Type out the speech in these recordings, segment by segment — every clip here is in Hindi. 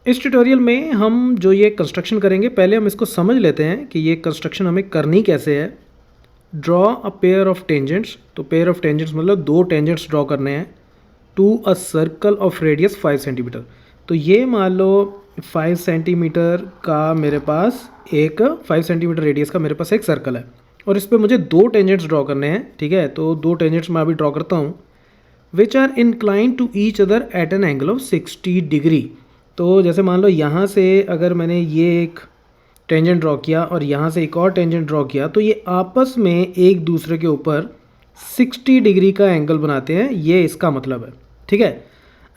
इस ट्यूटोरियल में हम जो ये कंस्ट्रक्शन करेंगे, पहले हम इसको समझ लेते हैं कि ये कंस्ट्रक्शन हमें करनी कैसे है। Draw a pair of tangents, तो पेयर ऑफ टेंजेंट्स मतलब दो टेंजेंट्स ड्रॉ करने हैं to a circle of radius 5 centimetre. तो ये मान लो 5 सेंटीमीटर का मेरे पास एक 5 सेंटीमीटर रेडियस का मेरे पास एक सर्कल है और इस पर मुझे दो टेंजेंट्स ड्रॉ करने हैं। ठीक है, तो दो टेंजेंट्स मैं अभी ड्रॉ करता हूँ। Which are incline to each other at an angle of 60 degree. तो जैसे मान लो यहाँ से अगर मैंने ये एक टेंजेंट ड्रॉ किया और यहाँ से एक और टेंजेंट ड्रॉ किया, तो ये आपस में एक दूसरे के ऊपर 60 डिग्री का एंगल बनाते हैं, ये इसका मतलब है। ठीक है,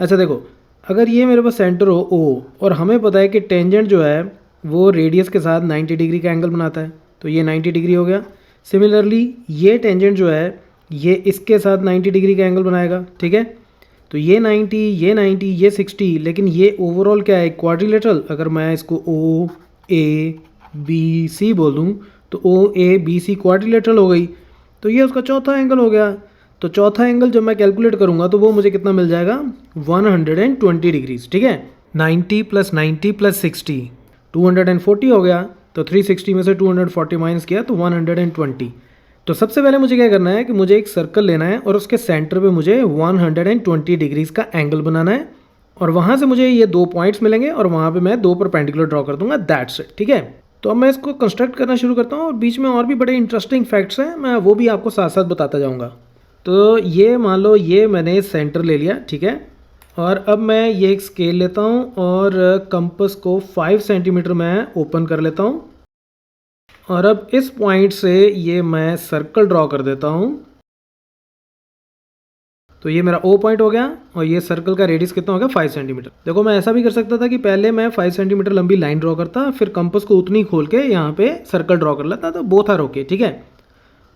अच्छा देखो, अगर ये मेरे पास सेंटर हो ओ और हमें पता है कि टेंजेंट जो है वो रेडियस के साथ 90 डिग्री का एंगल बनाता है, तो ये 90 डिग्री हो गया। सिमिलरली ये टेंजेंट जो है ये इसके साथ 90 डिग्री का एंगल बनाएगा। ठीक है, तो ये 90, ये 90, ये 60, लेकिन ये ओवरऑल क्या है, क्वाड्रिलेटरल। अगर मैं इसको ओ ए बी सी बोल दूँ तो ओ ए बी सी क्वाड्रिलेटरल हो गई, तो ये उसका चौथा एंगल हो गया। तो चौथा एंगल जब मैं कैलकुलेट करूँगा तो वो मुझे कितना मिल जाएगा, 120 डिग्रीज। ठीक है, 90 + 90 + 60 240 हो गया। तो 360 में से 240 माइनस किया तो 120। तो सबसे पहले मुझे क्या करना है कि मुझे एक सर्कल लेना है और उसके सेंटर पे मुझे 120 डिग्रीज का एंगल बनाना है और वहाँ से मुझे ये दो पॉइंट्स मिलेंगे और वहाँ पे मैं दो परपेंडिकुलर ड्रॉ कर दूंगा, दैट्स इट। ठीक है, तो अब मैं इसको कंस्ट्रक्ट करना शुरू करता हूँ और बीच में और भी बड़े इंटरेस्टिंग फैक्ट्स हैं, मैं वो भी आपको साथ साथ बताता जाऊँगा। तो ये मान लो ये मैंने सेंटर ले लिया। ठीक है, और अब मैं ये एक स्केल लेता हूँ और कंपस को 5 सेंटीमीटर मैं ओपन कर लेता हूँ और अब इस पॉइंट से ये मैं सर्कल ड्रॉ कर देता हूँ। तो ये मेरा ओ पॉइंट हो गया और ये सर्कल का रेडियस कितना हो गया, 5 सेंटीमीटर। देखो मैं ऐसा भी कर सकता था कि पहले मैं 5 सेंटीमीटर लंबी लाइन ड्रॉ करता, फिर कंपस को उतनी खोल के यहाँ पे सर्कल ड्रॉ कर लेता, तो बोथ आर ओके। ठीक है,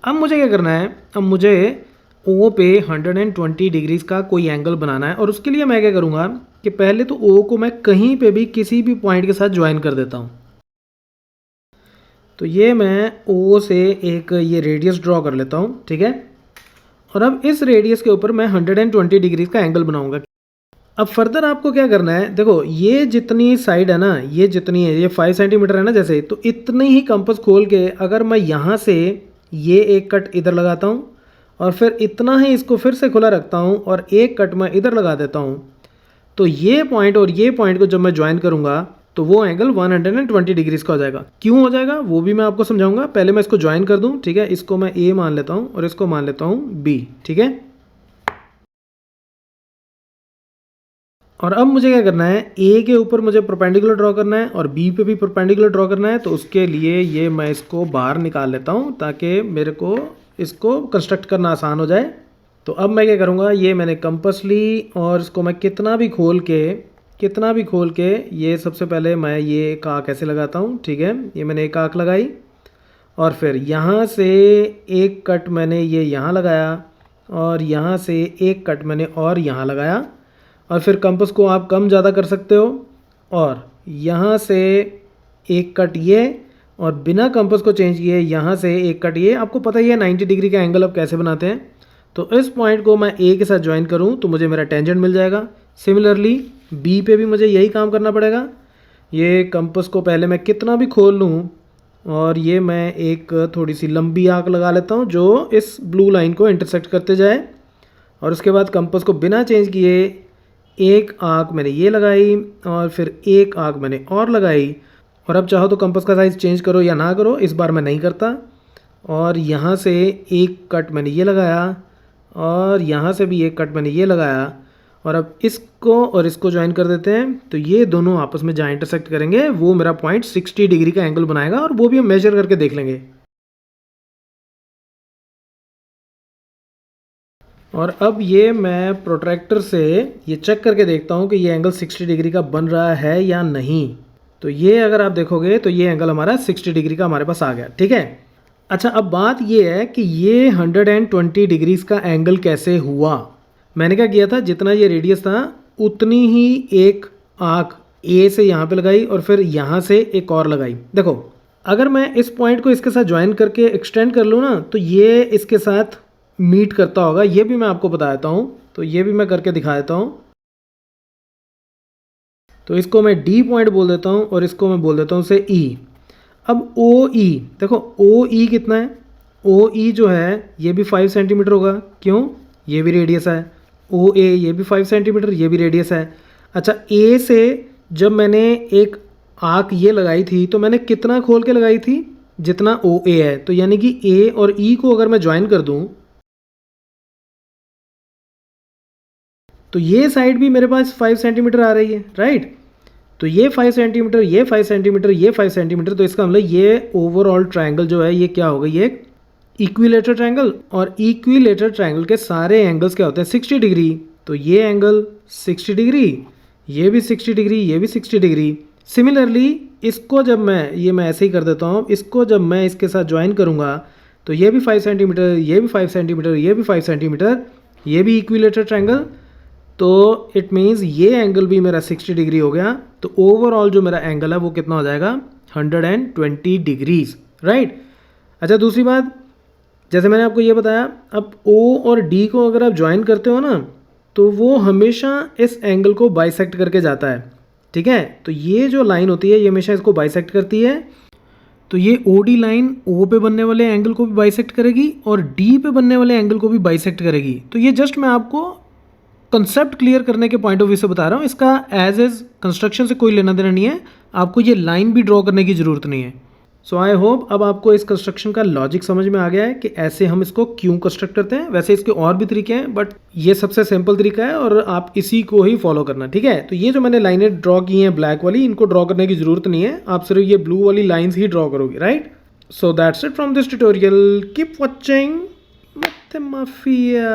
अब मुझे क्या करना है, अब मुझे ओ पे 120 डिग्रीज का कोई एंगल बनाना है और उसके लिए मैं क्या करूँगा कि पहले तो ओ को मैं कहीं पे भी किसी भी पॉइंट के साथ ज्वाइन कर देता हूँ। तो ये मैं ओ से एक ये रेडियस ड्रॉ कर लेता हूँ। ठीक है, और अब इस रेडियस के ऊपर मैं 120 डिग्रीज का एंगल बनाऊंगा। अब फर्दर आपको क्या करना है, देखो ये जितनी साइड है ना, ये जितनी है, ये 5 सेंटीमीटर है ना जैसे, तो इतनी ही कंपास खोल के अगर मैं यहाँ से ये एक कट इधर लगाता हूँ और फिर इतना ही इसको फिर से खुला रखता हूँ और एक कट मैं इधर लगा देता हूँ, तो ये पॉइंट और ये पॉइंट को जब मैं ज्वाइन करूँगा तो वो एंगल 120 डिग्रीज का हो जाएगा। क्यों हो जाएगा वो भी मैं आपको समझाऊंगा, पहले मैं इसको ज्वाइन कर दूं। ठीक है, इसको मैं ए मान लेता हूं और इसको मान लेता हूं बी। ठीक है, और अब मुझे क्या करना है, ए के ऊपर मुझे परपेंडिकुलर ड्रॉ करना है और बी पे भी परपेंडिकुलर ड्रॉ करना है। तो उसके लिए ये मैं इसको बाहर निकाल लेता हूँ ताकि मेरे को इसको कंस्ट्रक्ट करना आसान हो जाए। तो अब मैं क्या करूँगा, ये मैंने कंपास ली और इसको मैं कितना भी खोल के ये सबसे पहले मैं ये एक आर्क ऐसे लगाता हूँ। ठीक है, ये मैंने एक आर्क लगाई और फिर यहाँ से एक कट मैंने ये यहाँ लगाया और यहाँ से एक कट मैंने और यहाँ लगाया और फिर कंपास को आप कम ज़्यादा कर सकते हो और यहाँ से एक कट ये और बिना कंपास को चेंज किए यहाँ से एक कट ये। आपको पता ही है 90 डिग्री का एंगल अब कैसे बनाते हैं। तो इस पॉइंट को मैं ए के साथ ज्वाइन करूँ तो मुझे मेरा टेंजेंट मिल जाएगा। सिमिलरली बी पे भी मुझे यही काम करना पड़ेगा। ये कंपास को पहले मैं कितना भी खोल लूँ और ये मैं एक थोड़ी सी लंबी आर्क लगा लेता हूँ जो इस ब्लू लाइन को इंटरसेक्ट करते जाए और उसके बाद कंपास को बिना चेंज किए एक आर्क मैंने ये लगाई और फिर एक आर्क मैंने और लगाई। और अब चाहो तो कंपास का साइज़ चेंज करो या ना करो, इस बार मैं नहीं करता। और यहाँ से एक कट मैंने ये लगाया और यहाँ से भी एक कट मैंने ये लगाया और अब इसको और इसको ज्वाइन कर देते हैं। तो ये दोनों आपस में जहाँ इंटरसेक्ट करेंगे वो मेरा पॉइंट 60 डिग्री का एंगल बनाएगा और वो भी हम मेजर करके देख लेंगे। और अब ये मैं प्रोट्रैक्टर से ये चेक करके देखता हूँ कि ये एंगल 60 डिग्री का बन रहा है या नहीं। तो ये अगर आप देखोगे तो ये एंगल हमारा 60 डिग्री का हमारे पास आ गया। ठीक है, अच्छा अब बात ये है कि ये 120 डिग्रीज का एंगल कैसे हुआ। मैंने क्या किया था, जितना ये रेडियस था उतनी ही एक आर्क ए से यहाँ पे लगाई और फिर यहाँ से एक और लगाई। देखो अगर मैं इस पॉइंट को इसके साथ ज्वाइन करके एक्सटेंड कर लूँ ना तो ये इसके साथ मीट करता होगा, ये भी मैं आपको बता देता हूँ। तो ये भी मैं करके दिखा देता हूँ। तो इसको मैं डी पॉइंट बोल देता हूँ और इसको मैं बोल देता हूँ से ई। अब ओ ई, देखो ओ ई कितना है, ओ ई जो है ये भी 5 सेंटीमीटर होगा, क्यों, ये भी रेडियस है। ओ ए ये भी 5 सेंटीमीटर, ये भी रेडियस है। अच्छा ए से जब मैंने एक आर्क ये लगाई थी तो मैंने कितना खोल के लगाई थी, जितना ओ ए है, तो यानी कि ए और ई को अगर मैं ज्वाइन कर दूं तो ये साइड भी मेरे पास 5 सेंटीमीटर आ रही है, राइट। तो ये 5 सेंटीमीटर, ये 5 सेंटीमीटर, ये 5 सेंटीमीटर, तो इसका मतलब ये ओवरऑल ट्रायंगल जो है ये क्या होगा, ये इक्विलेटरल ट्रायंगल। और इक्विलेटरल ट्रायंगल के सारे एंगल्स क्या होते हैं, 60 डिग्री। तो ये एंगल 60 डिग्री, ये भी 60 डिग्री, ये भी 60 डिग्री। सिमिलरली इसको जब मैं ऐसे ही कर देता हूँ, इसको जब मैं इसके साथ ज्वाइन करूँगा तो ये भी 5 सेंटीमीटर, ये भी 5 सेंटीमीटर, ये भी 5 सेंटीमीटर, ये भी इक्विलेटरल ट्रायंगल। तो इट मीन्स ये एंगल भी मेरा 60 डिग्री हो गया। तो ओवरऑल जो मेरा एंगल है वो कितना हो जाएगा, 120 डिग्रीज, राइट। अच्छा दूसरी बात, जैसे मैंने आपको ये बताया, अब ओ और डी को अगर आप ज्वाइन करते हो ना तो वो हमेशा इस एंगल को बाइसेक्ट करके जाता है, ठीक है। तो ये जो लाइन होती है ये हमेशा इसको बाइसेक्ट करती है। तो ये ओ डी लाइन ओ पे बनने वाले एंगल को भी बाइसेक्ट करेगी और डी पे बनने वाले एंगल को भी बाइसेक्ट करेगी। तो ये जस्ट मैं आपको कंसेप्ट क्लियर करने के पॉइंट ऑफ व्यू से बता रहा हूँ, इसका एज कंस्ट्रक्शन से कोई लेना देना नहीं है, आपको ये लाइन भी ड्रॉ करने की ज़रूरत नहीं है। सो आई होप अब आपको इस कंस्ट्रक्शन का लॉजिक समझ में आ गया है कि ऐसे हम इसको क्यों कंस्ट्रक्ट करते हैं। वैसे इसके और भी तरीके हैं बट ये सबसे सिंपल तरीका है और आप इसी को ही फॉलो करना, ठीक है। तो ये जो मैंने लाइनें ड्रॉ की हैं ब्लैक वाली, इनको ड्रॉ करने की ज़रूरत नहीं है, आप सिर्फ ये ब्लू वाली लाइन्स ही ड्रॉ करोगे, right. So that's it from this tutorial, keep watching मैथमाफिया।